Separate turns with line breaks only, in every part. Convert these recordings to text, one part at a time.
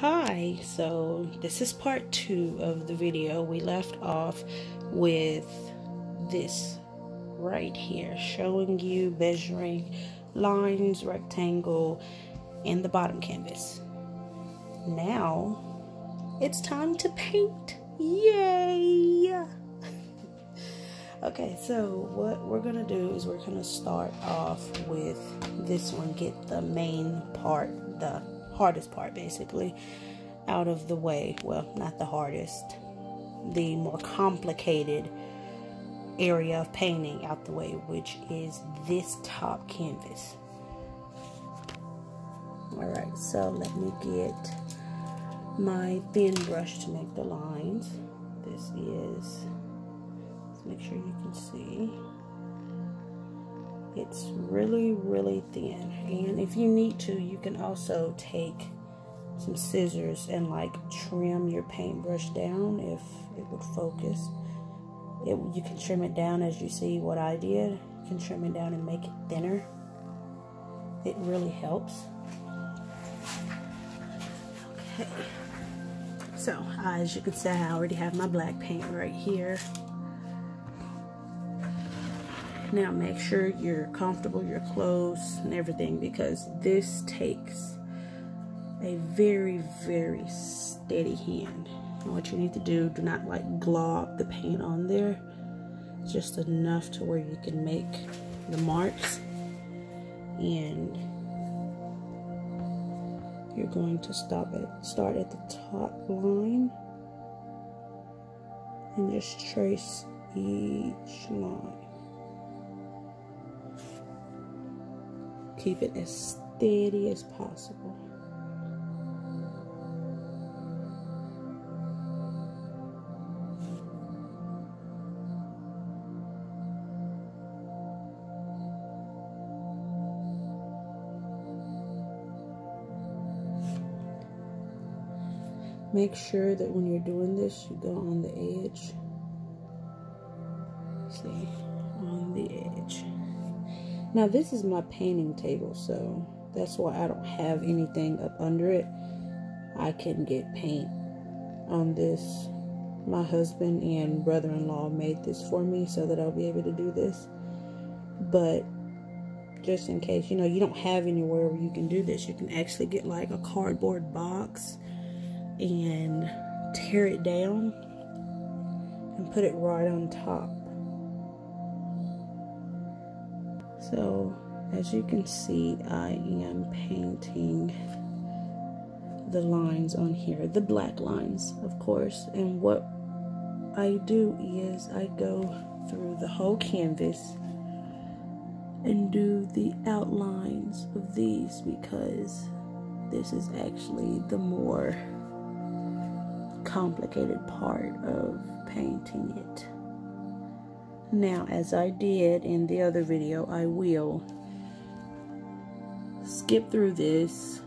Hi, so this is part 2 of the video. We left off with this right here, showing you measuring lines, rectangle, and the bottom canvas. Now, it's time to paint. Yay! Okay, so what we're gonna do is we're gonna start off with this one, get the main part, the hardest part basically, out of the way. Well, not the hardest, the more complicated area of painting out the way, which is this top canvas. Alright, so let me get my thin brush to make the lines. This is, let's make sure you can see, it's really thin, and if you need to, you can also take some scissors and like trim your paintbrush down if it would focus. You can trim it down as you see what I did. You can trim it down and make it thinner. It really helps. Okay, so as you can see, I already have my black paint right here. Now make sure you're comfortable, you're close and everything, because this takes a very steady hand. And what you need to do not like glob the paint on there, just enough to where you can make the marks. And you're going to start at the top line and just trace each line. Keep it as steady as possible. Make sure that when you're doing this, you go on the edge. See, on the edge. Now this is my painting table, so that's why I don't have anything up under it. I can get paint on this. My husband and brother-in-law made this for me so that I'll be able to do this. But just in case, you know, you don't have anywhere where you can do this, you can actually get like a cardboard box and tear it down and put it right on top. So as you can see, I am painting the lines on here, the black lines of course, and what I do is I go through the whole canvas and do the outlines of these, because this is actually the more complicated part of painting it. Now, as I did in the other video, I will skip through this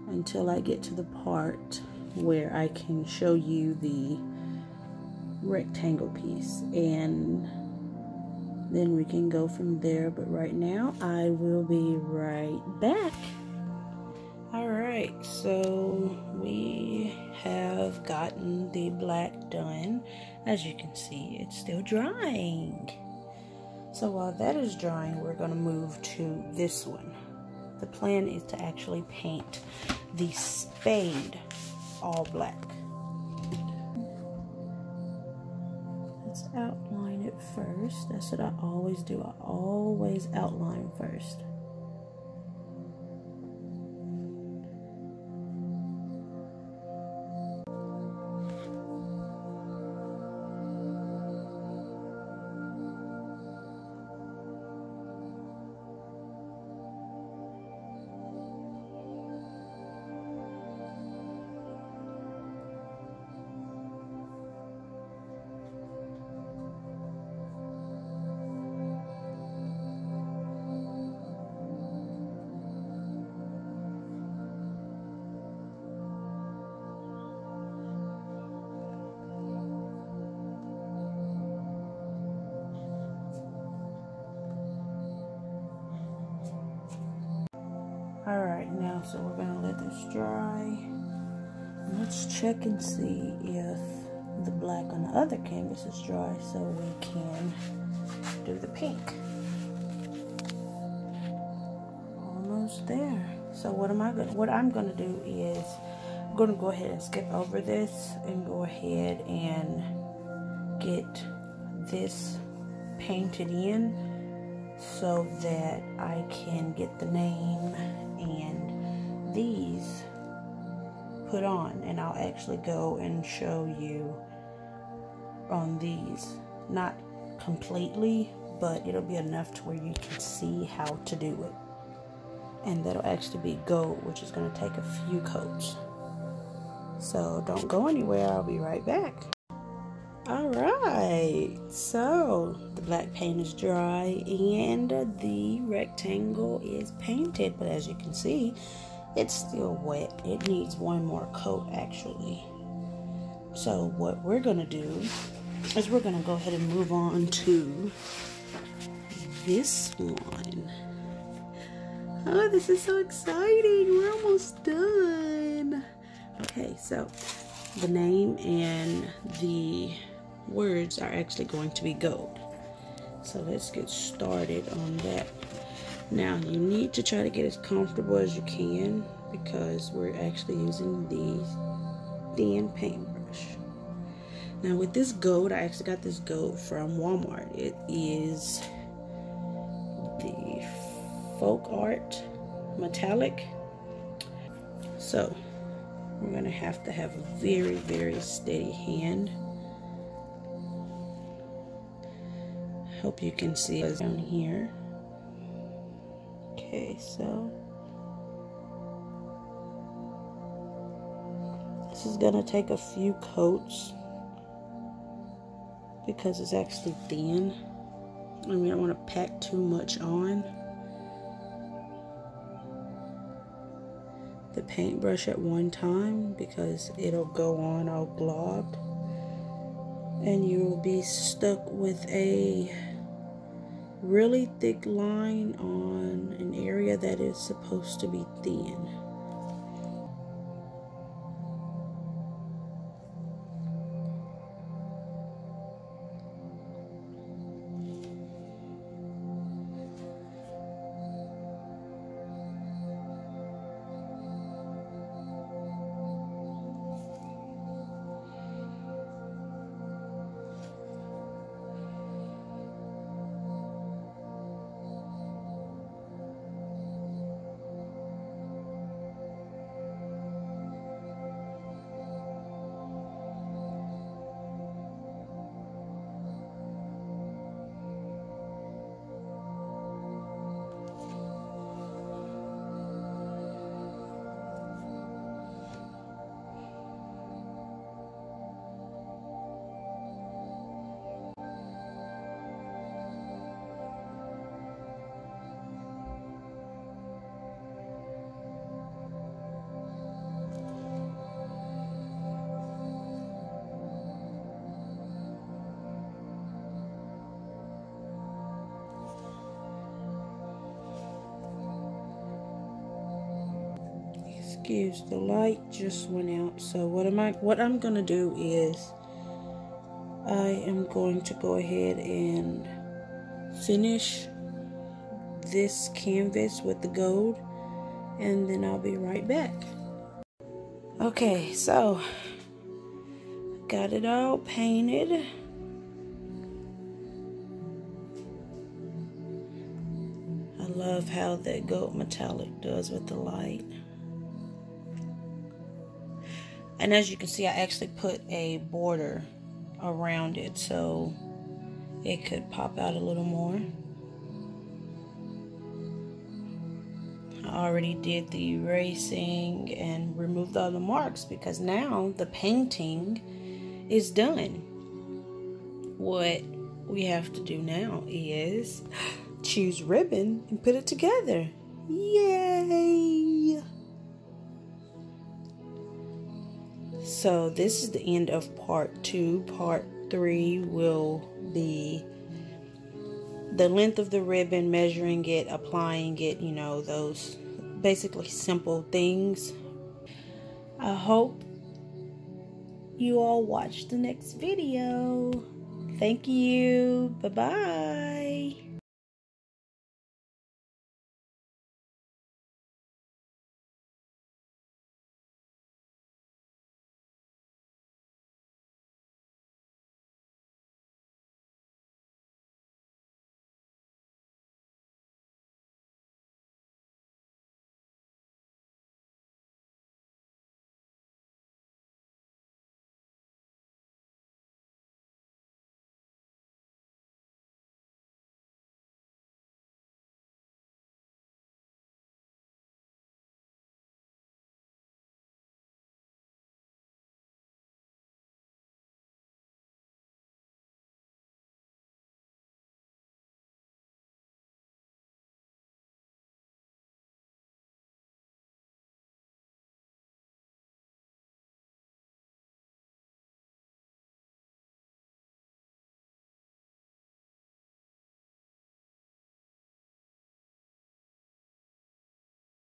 until I get to the part where I can show you the rectangle piece, and then we can go from there. But right now, I will be right back. Alright, so we have gotten the black done. As you can see, it's still drying. So while that is drying, we're going to move to this one. The plan is to actually paint the spade all black. Let's outline it first. That's what I always do. I always outline first. Alright, now so we're going to let this dry. Let's check and see if the black on the other canvas is dry so we can do the pink. Almost there. So what I'm gonna do is I'm gonna go ahead and skip over this and go ahead and get this painted in so that I can get the name and these put on, and I'll actually go and show you on these, not completely, but it'll be enough to where you can see how to do it. And that'll actually be gold, which is going to take a few coats. So don't go anywhere, I'll be right back. Alright, so the black paint is dry and the rectangle is painted, but as you can see, it's still wet. It needs one more coat actually. So what we're going to do is we're going to go ahead and move on to this one. Oh, this is so exciting. We're almost done. Okay, so the name and the words are actually going to be gold. So let's get started on that. Now you need to try to get as comfortable as you can because we're actually using the thin paintbrush. Now with this gold, I actually got this gold from Walmart. It is the Folk Art Metallic. So we're going to have a very, very steady hand. Hope you can see it down here. Okay, so this is going to take a few coats because it's actually thin. I mean, I don't want to pack too much on. The paintbrush at one time because it'll go on all globbed and you will be stuck with a really thick line on an area that is supposed to be thin. Excuse, the light just went out. So what I'm gonna do is I am going to go ahead and finish this canvas with the gold, and then I'll be right back. Okay, so got it all painted. I love how that gold metallic does with the light. And as you can see, I actually put a border around it so it could pop out a little more. I already did the erasing and removed all the marks because now the painting is done. What we have to do now is choose ribbon and put it together. Yay! So this is the end of part 2. Part 3 will be the length of the ribbon, measuring it, applying it, you know, basically simple things. I hope you all watch the next video. Thank you. Bye-bye.